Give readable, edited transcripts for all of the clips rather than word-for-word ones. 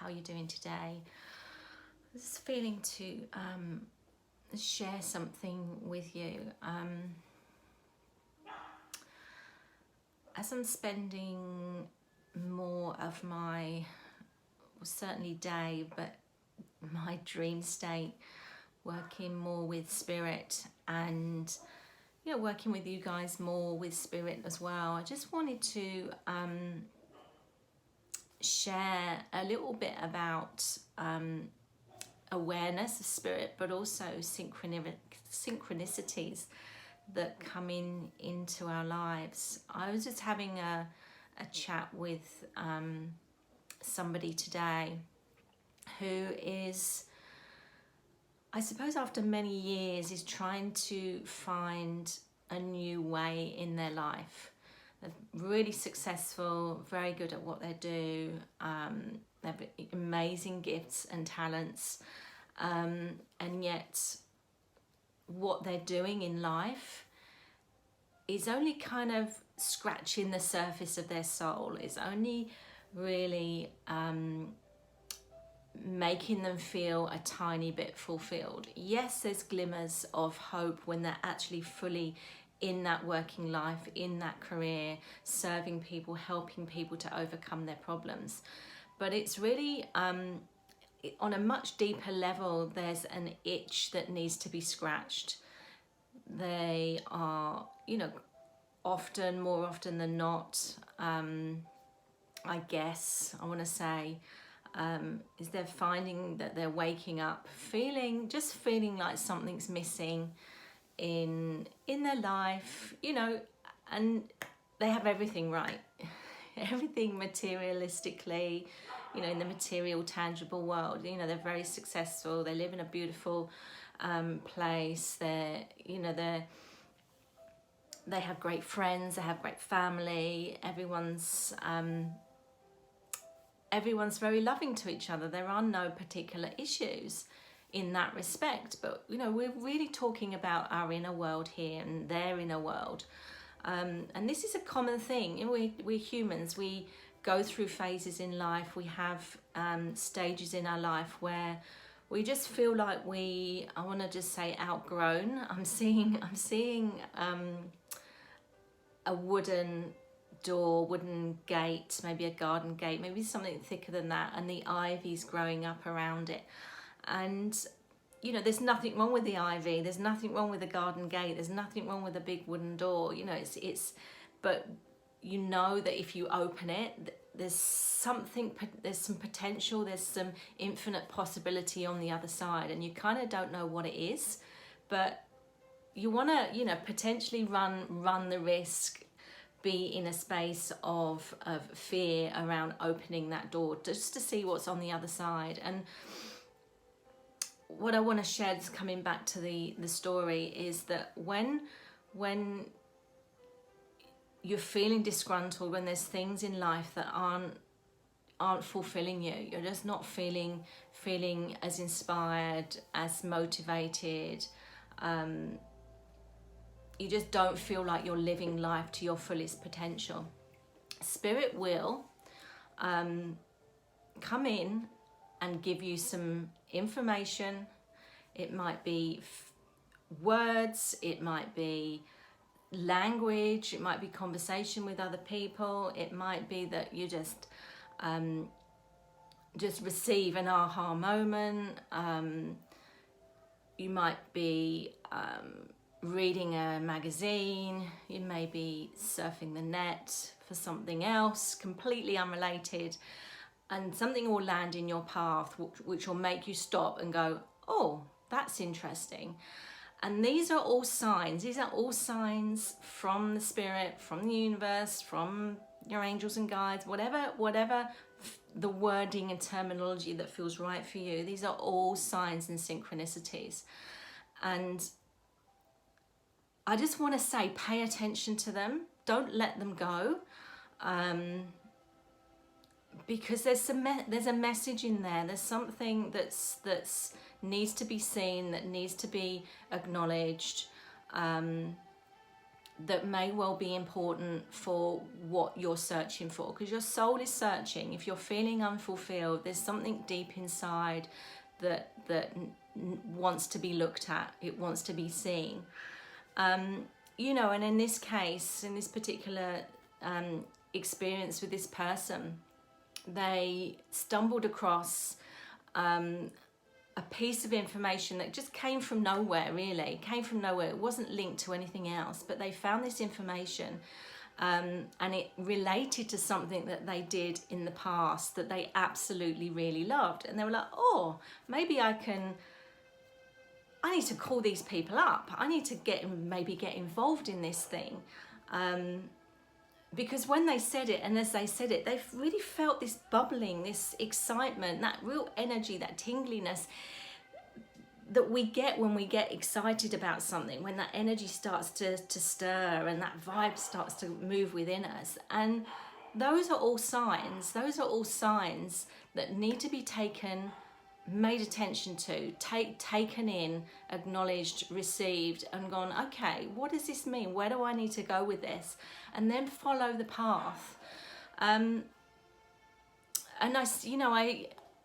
how you're doing today. Just feeling to share something with you. As I'm spending more of my, well, certainly day, but my dream state, working more with spirit and working with you guys more with spirit as well, I just wanted to share a little bit about awareness of spirit, but also synchronicities that come into our lives. I was just having a chat with somebody today who is, I suppose after many years, is trying to find a new way in their life. They're really successful, very good at what they do. They have amazing gifts and talents, and yet what they're doing in life is only kind of scratching the surface of their soul. It's only really making them feel a tiny bit fulfilled. Yes, there's glimmers of hope when they're actually fully in that working life, in that career, serving people, helping people to overcome their problems. But it's really on a much deeper level, there's an itch that needs to be scratched. They are, more often than not, I guess I want to say, is they're finding that they're waking up feeling like something's missing in their life, and they have everything right. Everything materialistically, in the material, tangible world, they're very successful. They live in a beautiful place. They have great friends. They have great family. Everyone's very loving to each other. There are no particular issues in that respect. But we're really talking about our inner world here and their inner world. And this is a common thing. We're humans. We go through phases in life. We have stages in our life where we just feel like I want to just say outgrown. I'm seeing a wooden door, wooden gate, maybe a garden gate, maybe something thicker than that, and the ivy's growing up around it. And there's nothing wrong with the ivy, there's nothing wrong with the garden gate, there's nothing wrong with a big wooden door, but that if you open it, there's some potential, there's some infinite possibility on the other side, and you kind of don't know what it is, but you want to potentially run the risk, be in a space of fear around opening that door, just to see what's on the other side. And what I want to share, is coming back to the story, is that when you're feeling disgruntled, when there's things in life that aren't fulfilling you, you're just not feeling as inspired, as motivated, you just don't feel like you're living life to your fullest potential. Spirit will come in and give you some information. It might be words, it might be language, it might be conversation with other people, it might be that you just receive an aha moment. You might be reading a magazine, you may be surfing the net for something else completely unrelated, and something will land in your path which will make you stop and go, oh, that's interesting. And these are all signs from the spirit, from the universe, from your angels and guides, whatever the wording and terminology that feels right for you. These are all signs and synchronicities. And I just want to say, pay attention to them. Don't let them go, because there's a message in there. There's something that's needs to be seen, that needs to be acknowledged. that may well be important for what you're searching for, because your soul is searching. If you're feeling unfulfilled, there's something deep inside that wants to be looked at. It wants to be seen. You know, and in this case, in this particular experience with this person, they stumbled across a piece of information that just came from nowhere, really. Came from nowhere. It wasn't linked to anything else, but they found this information and it related to something that they did in the past that they absolutely really loved. And they were like, oh, maybe I need to call these people up. I need to maybe get involved in this thing. Because when they said it, and as they said it, they've really felt this bubbling, this excitement, that real energy, that tingliness that we get when we get excited about something, when that energy starts to stir and that vibe starts to move within us. And those are all signs that need to be taken, made attention to, taken in, acknowledged, received, and gone, okay, what does this mean? Where do I need to go with this? And then follow the path. And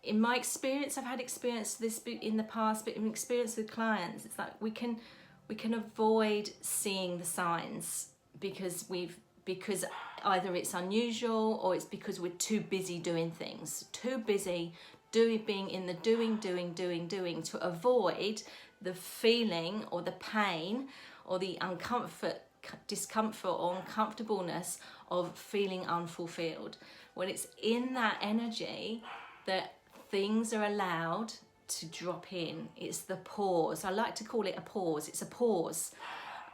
in my experience, I've had experience this in the past, but in experience with clients, it's like we can avoid seeing the signs because either it's unusual or it's because we're too busy doing things, too busy being in the doing to avoid the feeling or the pain or the discomfort or uncomfortableness of feeling unfulfilled. When it's in that energy that things are allowed to drop in. It's the pause. I like to call it a pause. It's a pause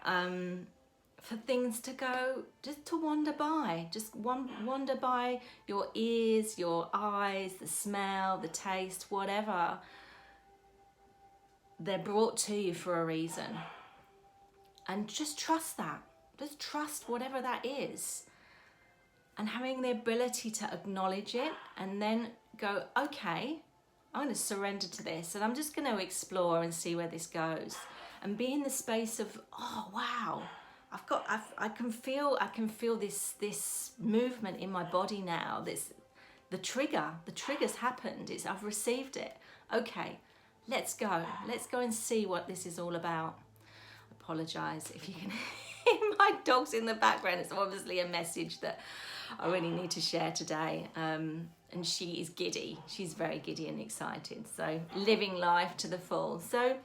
for things to go, just to wander by. Just wander by your ears, your eyes, the smell, the taste, whatever. They're brought to you for a reason. And just trust that. Just trust whatever that is. And having the ability to acknowledge it and then go, okay, I'm going to surrender to this and I'm just going to explore and see where this goes. And be in the space of, oh wow, I can feel this movement in my body now. The trigger's happened. I've received it. Okay, let's go and see what this is all about. I apologize if you can hear my dogs in the background. It's obviously a message that I really need to share today. And she is giddy. She's very giddy and excited. So living life to the full. So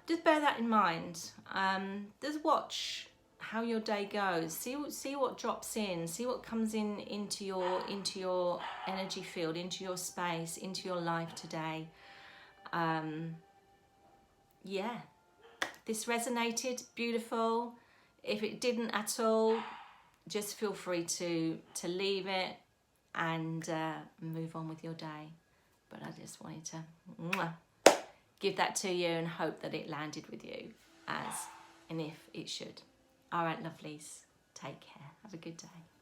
just bear that in mind. Just watch how your day goes. See what drops in. See what comes into your energy field, into your space, into your life today. Yeah. This resonated, beautiful. If it didn't at all, just feel free to leave it and move on with your day. But I just wanted to give that to you and hope that it landed with you as and if it should. All right, lovelies, take care. Have a good day.